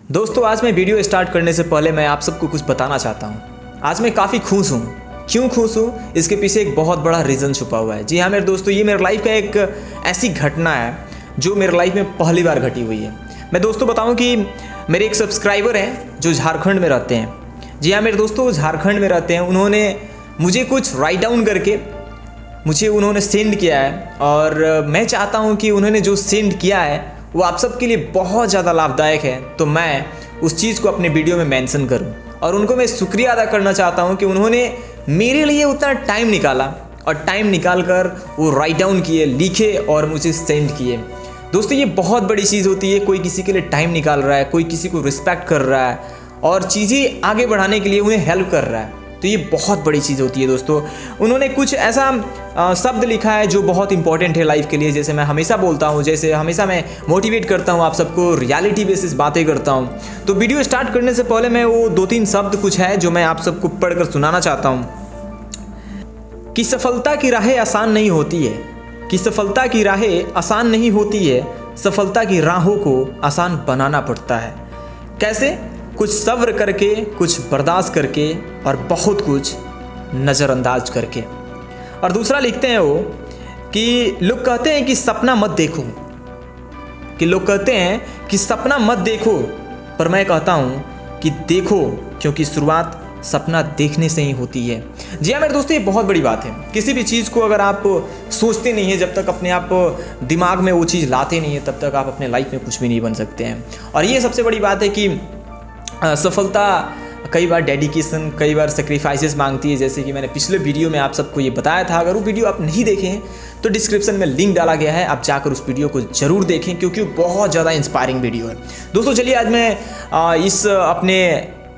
दोस्तों आज मैं वीडियो स्टार्ट करने से पहले मैं आप सबको कुछ बताना चाहता हूँ। आज मैं काफ़ी खुश हूँ। क्यों खुश हूँ, इसके पीछे एक बहुत बड़ा रीज़न छुपा हुआ है। जी हाँ मेरे दोस्तों, ये मेरे लाइफ का एक ऐसी घटना है जो मेरे लाइफ में पहली बार घटी हुई है। मैं दोस्तों बताऊँ कि मेरे एक सब्सक्राइबर हैं जो झारखंड में रहते हैं। जी हाँ मेरे दोस्तों, झारखंड में रहते हैं। उन्होंने मुझे कुछ राइट डाउन करके मुझे उन्होंने सेंड किया है और मैं चाहता हूँ कि उन्होंने जो सेंड किया है वो आप सबके लिए बहुत ज़्यादा लाभदायक है, तो मैं उस चीज़ को अपने वीडियो में मेंशन करूं। और उनको मैं शुक्रिया अदा करना चाहता हूं कि उन्होंने मेरे लिए उतना टाइम निकाला और टाइम निकाल कर वो राइट डाउन किए, लिखे और मुझे सेंड किए। दोस्तों ये बहुत बड़ी चीज़ होती है, कोई किसी के लिए टाइम निकाल रहा है, कोई किसी को रिस्पेक्ट कर रहा है और चीज़ें आगे बढ़ाने के लिए उन्हें हेल्प कर रहा है, तो ये बहुत बड़ी चीज़ होती है। दोस्तों उन्होंने कुछ ऐसा शब्द लिखा है जो बहुत इंपॉर्टेंट है लाइफ के लिए। जैसे मैं हमेशा बोलता हूँ, जैसे हमेशा मैं मोटिवेट करता हूँ आप सबको, रियलिटी बेसिस बातें करता हूँ। तो वीडियो स्टार्ट करने से पहले मैं वो 2-3 शब्द कुछ है जो मैं आप सबको पढ़कर सुनाना चाहता हूँ कि सफलता की राहें आसान नहीं होती है, कि सफलता की राहें आसान नहीं होती है, सफलता की राहों को आसान बनाना पड़ता है। कैसे? कुछ सब्र करके, कुछ बर्दाश्त करके और बहुत कुछ नज़रअंदाज करके। और दूसरा लिखते हैं वो कि लोग कहते हैं कि सपना मत देखो, कि लोग कहते हैं कि सपना मत देखो, पर मैं कहता हूँ कि देखो, क्योंकि शुरुआत सपना देखने से ही होती है। जी हाँ मेरे दोस्तों, ये बहुत बड़ी बात है। किसी भी चीज़ को अगर आप सोचते नहीं हैं, जब तक अपने आप दिमाग में वो चीज़ लाते नहीं है, तब तक आप अपने लाइफ में कुछ भी नहीं बन सकते हैं। और ये सबसे बड़ी बात है कि सफलता कई बार डेडिकेशन, कई बार सेक्रीफाइसेस मांगती है। जैसे कि मैंने पिछले वीडियो में आप सबको ये बताया था। अगर वो वीडियो आप नहीं देखे हैं तो डिस्क्रिप्शन में लिंक डाला गया है, आप जाकर उस वीडियो को ज़रूर देखें, क्योंकि वो बहुत ज़्यादा इंस्पायरिंग वीडियो है। दोस्तों चलिए आज मैं इस अपने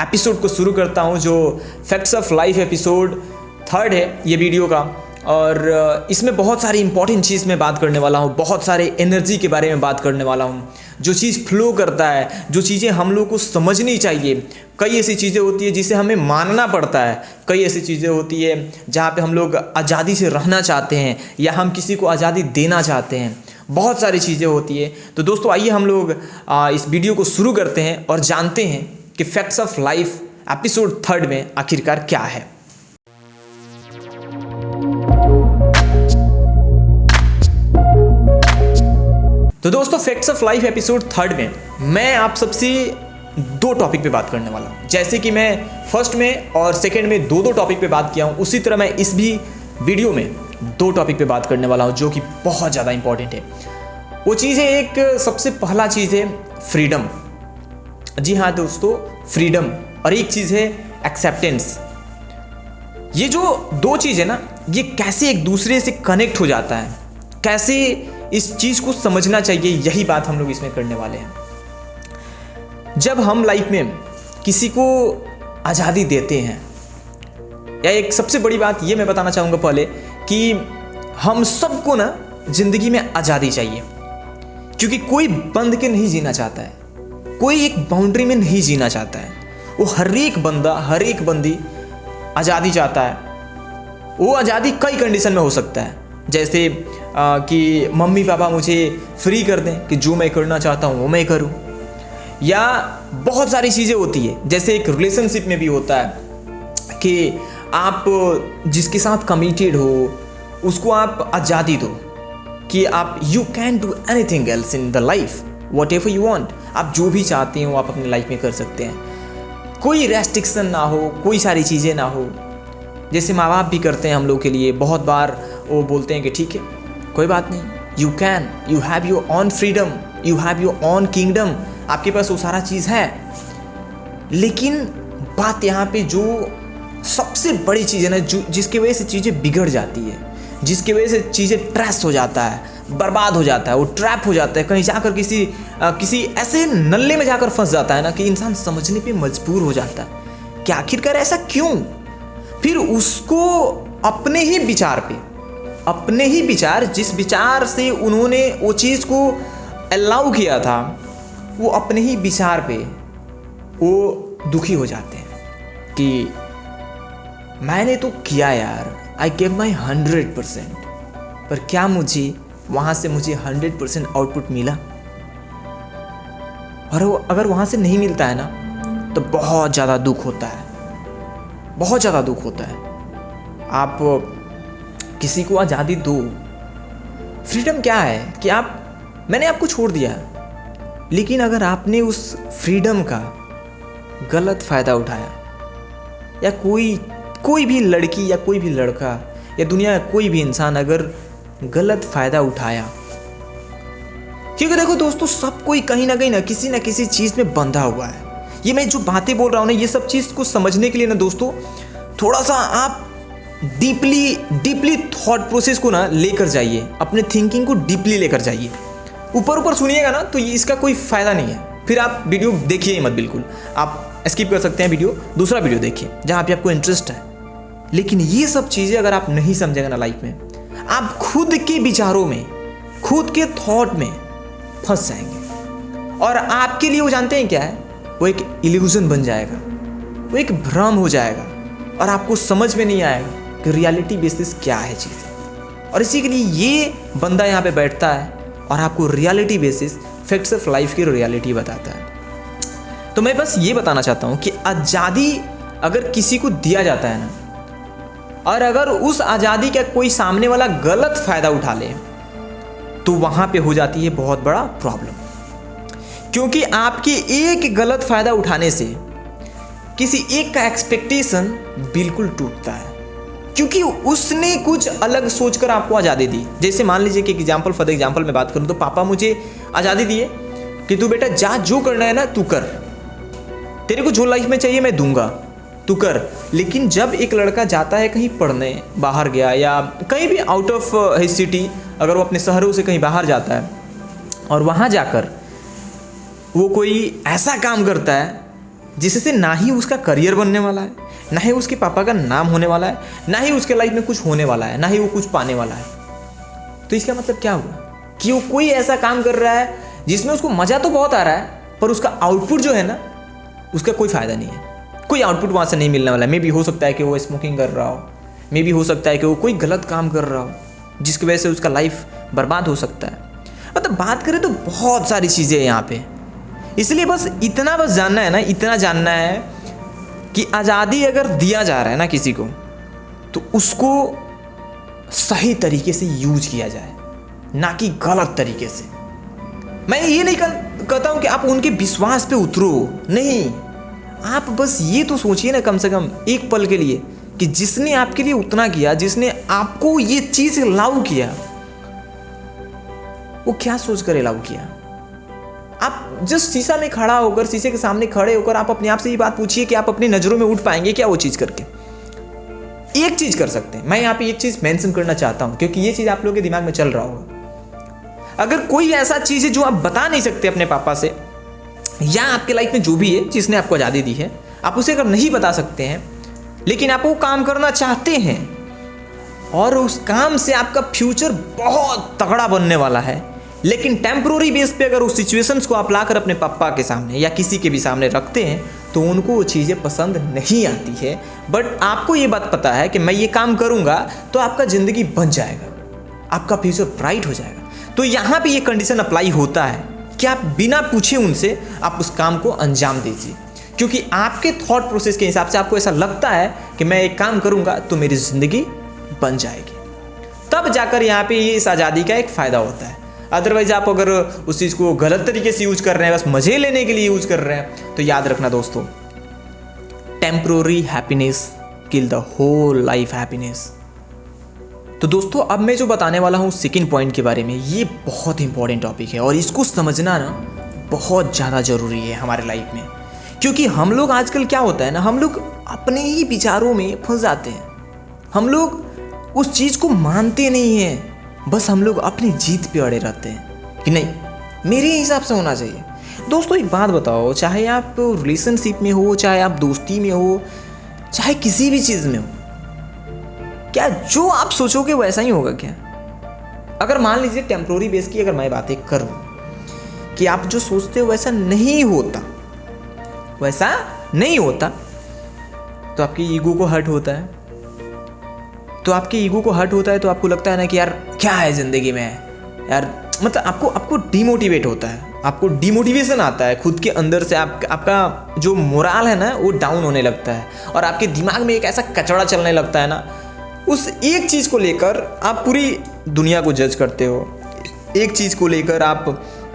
एपिसोड को शुरू करता हूँ, जो फैक्ट्स ऑफ लाइफ एपिसोड 3 है ये वीडियो का। और इसमें बहुत सारी इंपॉर्टेंट चीज़ में बात करने वाला हूँ, बहुत सारे एनर्जी के बारे में बात करने वाला हूँ, जो चीज़ फ्लो करता है, जो चीज़ें हम लोग को समझनी चाहिए। कई ऐसी चीज़ें होती है जिसे हमें मानना पड़ता है, कई ऐसी चीज़ें होती है जहाँ पे हम लोग आज़ादी से रहना चाहते हैं या हम किसी को आज़ादी देना चाहते हैं। बहुत सारी चीज़ें होती है। तो दोस्तों आइए हम लोग इस वीडियो को शुरू करते हैं और जानते हैं कि फैक्ट्स ऑफ लाइफ एपिसोड 3 में आखिरकार क्या है। तो दोस्तों फैक्ट्स ऑफ लाइफ एपिसोड 3 में मैं आप सबसे 2 टॉपिक पे बात करने वाला हूँ। जैसे कि मैं फर्स्ट में और सेकंड में 2-2 टॉपिक पे बात किया हूँ, उसी तरह मैं इस भी वीडियो में 2 टॉपिक पे बात करने वाला हूँ जो कि बहुत ज़्यादा इंपॉर्टेंट है। वो चीज़ है, एक सबसे पहला चीज़ है फ्रीडम। जी हाँ दोस्तों, फ्रीडम। और एक चीज़ है एक्सेप्टेंस। ये जो 2 चीज़ है ना, ये कैसे एक दूसरे से कनेक्ट हो जाता है, कैसे इस चीज़ को समझना चाहिए, यही बात हम लोग इसमें करने वाले हैं। जब हम लाइफ में किसी को आज़ादी देते हैं, या एक सबसे बड़ी बात ये मैं बताना चाहूँगा पहले कि हम सबको ना ज़िंदगी में आज़ादी चाहिए, क्योंकि कोई बंध के नहीं जीना चाहता है, कोई एक बाउंड्री में नहीं जीना चाहता है। वो हर एक बंदा, हर एक बंदी आज़ादी चाहता है। वो आज़ादी कई कंडीशन में हो सकता है, जैसे कि मम्मी पापा मुझे फ्री कर दें कि जो मैं करना चाहता हूँ वो मैं करूँ, या बहुत सारी चीज़ें होती है। जैसे एक रिलेशनशिप में भी होता है कि आप जिसके साथ कमिटेड हो उसको आप आज़ादी दो कि आप you can do anything else in the life, what ever you want. आप जो भी चाहते हो आप अपनी लाइफ में कर सकते हैं, कोई रेस्ट्रिक्शन ना हो, कोई सारी चीज़ें ना हो। जैसे माँ बाप भी करते हैं हम लोग के लिए, बहुत बार वो बोलते हैं कि ठीक है कोई बात नहीं, you can, you have your on freedom, you have your on kingdom, आपके पास वो सारा चीज़ है। लेकिन बात यहाँ पे जो सबसे बड़ी चीज़ है ना, जो जिसकी वजह से चीज़ें बिगड़ जाती है, जिसकी वजह से चीज़ें ट्रैश हो जाता है, बर्बाद हो जाता है, वो ट्रैप हो जाता है, कहीं जाकर किसी ऐसे नल्ले में जाकर फंस जाता है ना कि इंसान समझने पे मजबूर हो जाता है कि आखिरकार ऐसा क्यों। फिर उसको अपने ही विचार, जिस विचार से उन्होंने वो चीज़ को अलाउ किया था, वो अपने ही विचार पे वो दुखी हो जाते हैं कि मैंने तो किया यार, आई गेव माई 100%, पर क्या मुझे वहाँ से मुझे 100% आउटपुट मिला? और वो अगर वहाँ से नहीं मिलता है ना तो बहुत ज़्यादा दुख होता है, बहुत ज़्यादा दुख होता है। आप किसी को आज़ादी दो। फ्रीडम क्या है कि मैंने आपको छोड़ दिया, लेकिन अगर आपने उस फ्रीडम का गलत फ़ायदा उठाया, या कोई भी लड़की या कोई भी लड़का या दुनिया का कोई भी इंसान अगर गलत फ़ायदा उठाया, क्योंकि देखो दोस्तों, सब कोई कहीं ना किसी चीज़ में बंधा हुआ है। ये मैं जो बातें बोल रहा हूँ ना, ये सब चीज़ को समझने के लिए ना दोस्तों, थोड़ा सा आप डीपली थॉट प्रोसेस को ना लेकर जाइए, अपने थिंकिंग को डीपली लेकर जाइए। ऊपर सुनिएगा ना तो ये इसका कोई फ़ायदा नहीं है। फिर आप वीडियो देखिए मत, बिल्कुल आप स्किप कर सकते हैं वीडियो, दूसरा वीडियो देखिए जहाँ पे आपको इंटरेस्ट है। लेकिन ये सब चीज़ें अगर आप नहीं समझेगा ना लाइफ में, आप खुद के विचारों में, खुद के थॉट में फंस जाएंगे। और आपके लिए वो जानते हैं क्या है, वो एक इल्यूजन बन जाएगा, वो एक भ्रम हो जाएगा, और आपको समझ में नहीं आएगा कि रियलिटी बेसिस क्या है चीज़ें। और इसी के लिए ये बंदा यहाँ पे बैठता है और आपको reality basis, facts of life की रियलिटी बताता है। तो मैं बस ये बताना चाहता हूँ कि आज़ादी अगर किसी को दिया जाता है ना, और अगर उस आज़ादी का कोई सामने वाला गलत फ़ायदा उठा ले, तो वहाँ पे हो जाती है बहुत बड़ा प्रॉब्लम। क्योंकि आपके एक गलत फ़ायदा उठाने से किसी एक का एक्सपेक्टेशन बिल्कुल टूटता है, क्योंकि उसने कुछ अलग सोचकर आपको आज़ादी दी। जैसे मान लीजिए कि फॉर एग्जाम्पल मैं बात करूँ तो पापा मुझे आज़ादी दिए कि तू बेटा जा, जो करना है ना तू कर, तेरे को जो लाइफ में चाहिए मैं दूंगा, तू कर। लेकिन जब एक लड़का जाता है कहीं पढ़ने, बाहर गया या कहीं भी आउट ऑफ हिज सिटी, अगर वो अपने शहरों से कहीं बाहर जाता है और वहाँ जाकर वो कोई ऐसा काम करता है जिससे ना ही उसका करियर बनने वाला है, ना ही उसके पापा का नाम होने वाला है, ना ही उसके लाइफ में कुछ होने वाला है, ना ही वो कुछ पाने वाला है, तो इसका मतलब क्या हुआ कि वो कोई ऐसा काम कर रहा है जिसमें उसको मज़ा तो बहुत आ रहा है, पर उसका आउटपुट जो है ना, उसका कोई फ़ायदा नहीं है, कोई आउटपुट वहाँ से नहीं मिलने वाला है। मे भी हो सकता है कि वो स्मोकिंग कर रहा हो, मे भी हो सकता है कि वो कोई गलत काम कर रहा हो जिसकी वजह से उसका लाइफ बर्बाद हो सकता है। मतलब बात करें तो बहुत सारी चीज़ें हैं यहाँ पे। इसलिए बस जानना है ना, इतना जानना है कि आज़ादी अगर दिया जा रहा है ना किसी को, तो उसको सही तरीके से यूज किया जाए, ना कि गलत तरीके से। मैं ये नहीं कहता हूँ कि आप उनके विश्वास पे उतरो, नहीं, आप बस ये तो सोचिए ना कम से कम एक पल के लिए कि जिसने आपके लिए उतना किया, जिसने आपको ये चीज़ अलाउ किया, वो क्या सोच कर अलाउ किया। आप जस्ट शीशा में खड़ा होकर, शीशे के सामने खड़े होकर आप अपने आप से ये बात पूछिए कि आप अपनी नज़रों में उठ पाएंगे क्या वो चीज़ करके। एक चीज़ कर सकते हैं, मैं यहाँ पे एक चीज़ मेंशन करना चाहता हूँ क्योंकि ये चीज़ आप लोगों के दिमाग में चल रहा होगा। अगर कोई ऐसा चीज़ है जो आप बता नहीं सकते अपने पापा से, या आपके लाइफ में जो भी है जिसने आपको आज़ादी दी है, आप उसे अगर नहीं बता सकते हैं, लेकिन आप वो काम करना चाहते हैं और उस काम से आपका फ्यूचर बहुत तगड़ा बनने वाला है, लेकिन टेम्प्रोरी बेस पे अगर उस सिचुएशंस को आप लाकर अपने पापा के सामने या किसी के भी सामने रखते हैं, तो उनको वो चीज़ें पसंद नहीं आती है। बट आपको ये बात पता है कि मैं ये काम करूँगा तो आपका ज़िंदगी बन जाएगा, आपका फ्यूचर ब्राइट हो जाएगा। तो यहाँ पे ये कंडीशन अप्लाई होता है कि आप बिना पूछे उनसे आप उस काम को अंजाम दीजिए, क्योंकि आपके थॉट प्रोसेस के हिसाब से आपको ऐसा लगता है कि मैं एक काम करूँगा तो मेरी ज़िंदगी बन जाएगी। तब जाकर यहाँ पे ये इस आज़ादी का एक फ़ायदा होता है। अदरवाइज आप अगर उस चीज़ को गलत तरीके से यूज कर रहे हैं, बस मज़े लेने के लिए यूज कर रहे हैं, तो याद रखना दोस्तों, temporary happiness kill the whole life happiness. तो दोस्तों अब मैं जो बताने वाला हूँ सेकंड पॉइंट के बारे में, ये बहुत इंपॉर्टेंट टॉपिक है और इसको समझना ना बहुत ज़्यादा ज़रूरी है हमारे लाइफ में। क्योंकि हम लोग आजकल क्या होता है ना, हम लोग अपने ही विचारों में फंस जाते हैं, हम लोग उस चीज़ को मानते नहीं हैं, बस हम लोग अपनी जीत पे अड़े रहते हैं कि नहीं मेरे हिसाब से होना चाहिए। दोस्तों एक बात बताओ, चाहे आप रिलेशनशिप में हो, चाहे आप दोस्ती में हो, चाहे किसी भी चीज़ में हो, क्या जो आप सोचोगे वैसा ही होगा क्या? अगर मान लीजिए टेम्प्रोरी बेस की अगर मैं बातें करूं कि आप जो सोचते हो वैसा नहीं होता, तो आपकी ईगो को हर्ट होता है। तो आपके ईगो को हर्ट होता है तो आपको लगता है ना कि यार क्या है ज़िंदगी में यार, मतलब आपको डिमोटिवेट होता है, आपको डिमोटिवेशन आता है खुद के अंदर से, आपका जो मोराल है ना वो डाउन होने लगता है और आपके दिमाग में एक ऐसा कचड़ा चलने लगता है ना, उस एक चीज़ को लेकर आप पूरी दुनिया को जज करते हो। एक चीज़ को लेकर आप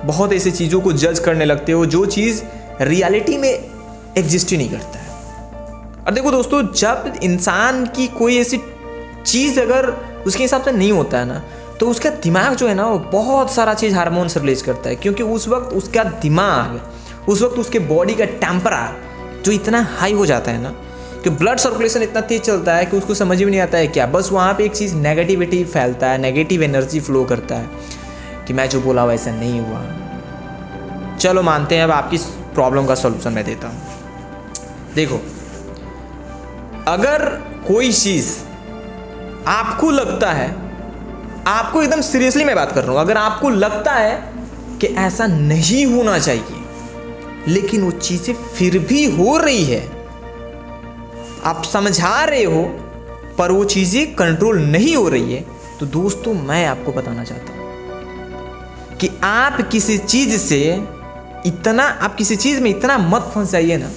बहुत ऐसी चीज़ों को जज करने लगते हो जो चीज़ रियलिटी में एग्जिस्ट ही नहीं करता है। और देखो दोस्तों, जब इंसान की कोई ऐसी चीज़ अगर उसके हिसाब से नहीं होता है ना, तो उसका दिमाग जो है ना वो बहुत सारा चीज़ हार्मोन से रिलीज करता है, क्योंकि उस वक्त उसका दिमाग, उस वक्त उसके बॉडी का टेम्परेचर जो इतना हाई हो जाता है ना कि ब्लड सर्कुलेशन इतना तेज चलता है कि उसको समझ में नहीं आता है क्या, बस वहाँ पे एक चीज़ नेगेटिविटी फैलता है, नेगेटिव एनर्जी फ्लो करता है कि मैं जो बोला वैसा नहीं हुआ। चलो मानते हैं, अब आपकी प्रॉब्लम का सॉल्यूशन मैं देता हूँ। देखो, अगर कोई चीज़ आपको लगता है, आपको एकदम सीरियसली मैं बात कर रहा हूँ, अगर आपको लगता है कि ऐसा नहीं होना चाहिए लेकिन वो चीज़ें फिर भी हो रही है, आप समझा रहे हो पर वो चीज़ें कंट्रोल नहीं हो रही है, तो दोस्तों मैं आपको बताना चाहता हूँ कि आप किसी चीज़ में इतना मत फंस जाइए ना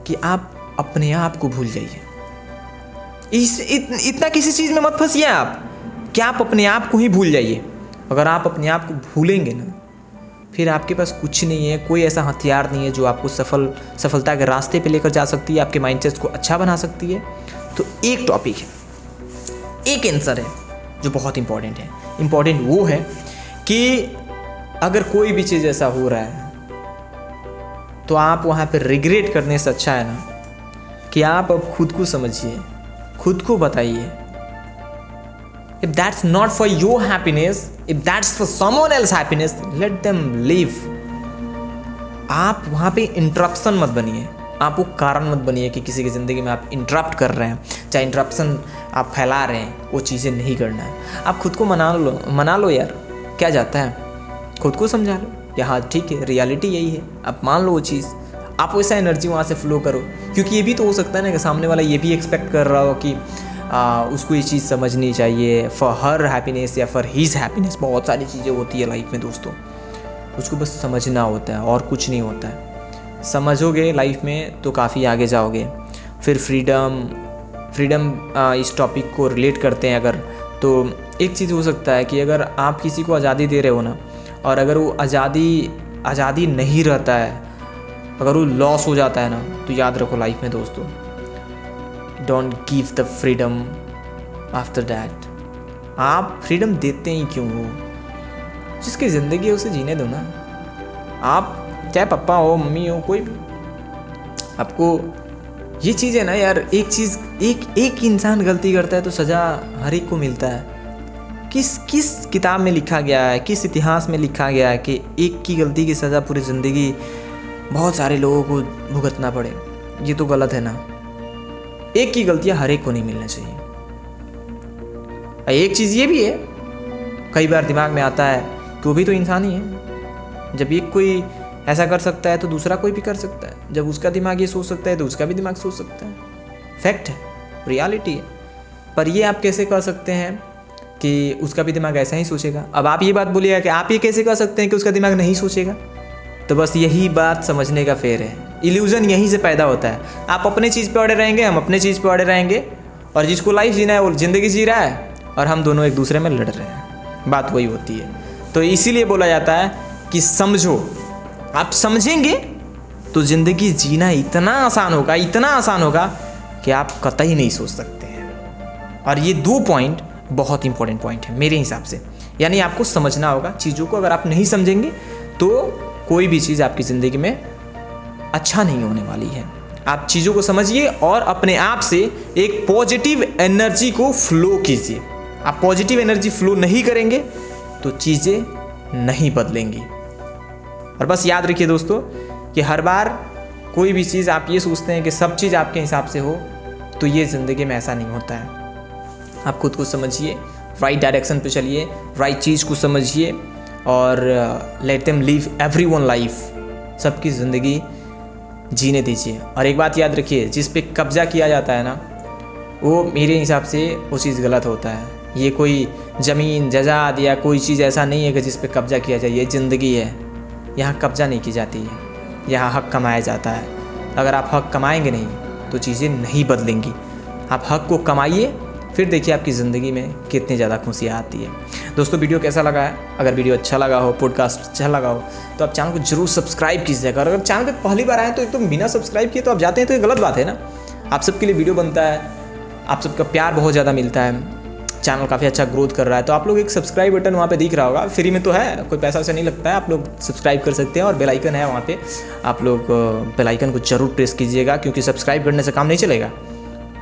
कि आप अपने आप को भूल जाइए। इतना किसी चीज़ में मत फंसिए आप कि आप अपने आप को ही भूल जाइए। अगर आप अपने आप को भूलेंगे ना, फिर आपके पास कुछ नहीं है, कोई ऐसा हथियार नहीं है जो आपको सफलता के रास्ते पे लेकर जा सकती है, आपके माइंडसेट को अच्छा बना सकती है। तो एक टॉपिक है, एक आंसर है जो बहुत इंपॉर्टेंट है। इंपॉर्टेंट वो है कि अगर कोई भी चीज़ ऐसा हो रहा है तो आप वहाँ पे रिग्रेट करने से अच्छा है ना कि आप अब खुद को समझिए, खुद को बताइए। If that's not for your happiness, if that's for someone else's happiness, let them live. आप वहाँ पे इंटरप्शन मत बनिए, आप वो कारण मत बनिए कि किसी की ज़िंदगी में आप इंटरप्ट कर रहे हैं, चाहे इंटरप्शन आप फैला रहे हैं, वो चीज़ें नहीं करना है। आप खुद को मना लो यार, क्या जाता है, खुद को समझा लो कि हाँ ठीक है, रियलिटी यही है, आप मान लो वो चीज़, आप वैसा एनर्जी वहाँ से फ्लो करो। क्योंकि ये भी तो हो सकता है ना कि सामने वाला ये भी एक्सपेक्ट कर रहा हो कि उसको ये चीज़ समझनी चाहिए फॉर हर हैप्पीनेस या फॉर हीज़ हैप्पीनेस। बहुत सारी चीज़ें होती है लाइफ में दोस्तों, उसको बस समझना होता है और कुछ नहीं होता है। समझोगे लाइफ में तो काफ़ी आगे जाओगे। फिर फ्रीडम इस टॉपिक को रिलेट करते हैं अगर, तो एक चीज़ हो सकता है कि अगर आप किसी को आज़ादी दे रहे हो ना, और अगर वो आज़ादी नहीं रहता है, अगर वो लॉस हो जाता है ना, तो याद रखो लाइफ में दोस्तों, don't give the freedom after that. आप फ्रीडम देते ही क्यों हो? जिसकी ज़िंदगी है उसे जीने दो ना। आप चाहे पापा हो, मम्मी हो, कोई भी, आपको ये चीज़ है ना यार, एक इंसान गलती करता है तो सज़ा हर एक को मिलता है। किस किताब में लिखा गया है, किस इतिहास में लिखा गया है कि एक की गलती की सज़ा पूरी ज़िंदगी बहुत सारे लोगों को भुगतना पड़े? ये तो गलत है ना। एक की गलतियां हर एक को नहीं मिलना चाहिए। एक चीज़ ये भी है, कई बार दिमाग में आता है कि वो भी तो इंसान ही है। जब एक कोई ऐसा कर सकता है तो दूसरा कोई भी कर सकता है। जब उसका दिमाग ये सोच सकता है तो उसका भी दिमाग सोच सकता है। फैक्ट है, रियलिटी है। पर ये आप कैसे कर सकते हैं कि उसका भी दिमाग ऐसा ही सोचेगा? अब आप ये बात बोलिएगा कि आप ये कैसे कर सकते हैं कि उसका दिमाग नहीं सोचेगा? तो बस यही बात समझने का फेर है। इल्यूजन यहीं से पैदा होता है। आप अपने चीज़ पे अड़े रहेंगे, हम अपने चीज़ पे अड़े रहेंगे, और जिसको लाइफ जीना है वो ज़िंदगी जी रहा है, और हम दोनों एक दूसरे में लड़ रहे हैं। बात वही होती है। तो इसीलिए बोला जाता है कि समझो। आप समझेंगे तो ज़िंदगी जीना इतना आसान होगा कि आप कतई नहीं सोच सकते हैं। और ये 2 पॉइंट बहुत इंपॉर्टेंट पॉइंट है मेरे हिसाब से। यानी आपको समझना होगा चीज़ों को। अगर आप नहीं समझेंगे तो कोई भी चीज़ आपकी ज़िंदगी में अच्छा नहीं होने वाली है। आप चीज़ों को समझिए और अपने आप से एक पॉजिटिव एनर्जी को फ्लो कीजिए। आप पॉजिटिव एनर्जी फ्लो नहीं करेंगे तो चीज़ें नहीं बदलेंगी। और बस याद रखिए दोस्तों कि हर बार कोई भी चीज़ आप ये सोचते हैं कि सब चीज़ आपके हिसाब से हो, तो ये ज़िंदगी में ऐसा नहीं होता है। आप खुद को समझिए, राइट डायरेक्शन पे चलिए, राइट चीज़ को समझिए, और let them live everyone life. सबकी ज़िंदगी जीने दीजिए। और एक बात याद रखिए, जिस पे कब्ज़ा किया जाता है ना, वो मेरे हिसाब से वो चीज़ गलत होता है। ये कोई ज़मीन जायदाद या कोई चीज़ ऐसा नहीं है कि जिस पे कब्ज़ा किया जाए। ये ज़िंदगी है, यहाँ कब्जा नहीं की जाती है, यहाँ हक कमाया जाता है। अगर आप हक कमाएंगे नहीं तो चीज़ें नहीं बदलेंगी। आप हक को कमाइए, फिर देखिए आपकी ज़िंदगी में कितनी ज़्यादा खुशियाँ आती है। दोस्तों वीडियो कैसा लगा है? अगर वीडियो अच्छा लगा हो, पॉडकास्ट अच्छा लगा हो, तो आप चैनल को जरूर सब्सक्राइब कीजिएगा। और अगर चैनल पे पहली बार आए तो एकदम बिना सब्सक्राइब किए तो आप जाते हैं, तो ये गलत बात है ना। आप सबके लिए वीडियो बनता है, आप सबका प्यार बहुत ज़्यादा मिलता है, चैनल काफ़ी अच्छा ग्रोथ कर रहा है। तो आप लोग एक सब्सक्राइब बटन वहाँ पे दिख रहा होगा, फ्री में तो है, कोई पैसा वैसा नहीं लगता है। आप लोग सब्सक्राइब कर सकते हैं और बेल आइकन है वहाँ पे, आप लोग बेल आइकन को जरूर प्रेस कीजिएगा, क्योंकि सब्सक्राइब करने से काम नहीं चलेगा।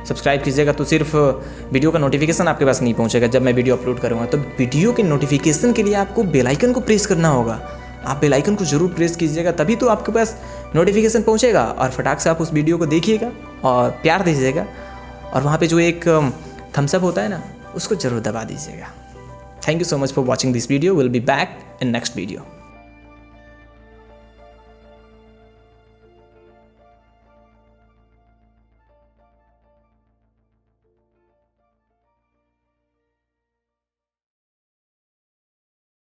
सब्सक्राइब कीजिएगा तो सिर्फ वीडियो का नोटिफिकेशन आपके पास नहीं पहुँचेगा जब मैं वीडियो अपलोड करूँगा, तो वीडियो के नोटिफिकेशन के लिए आपको बेल आइकन को प्रेस करना होगा। आप बेल आइकन को जरूर प्रेस कीजिएगा, तभी तो आपके पास नोटिफिकेशन पहुँचेगा और फटाक से आप उस वीडियो को देखिएगा और प्यार दीजिएगा। और वहाँ पे जो एक थम्स अप होता है ना, उसको जरूर दबा दीजिएगा। Thank you so much for watching this video. Will be back in next video.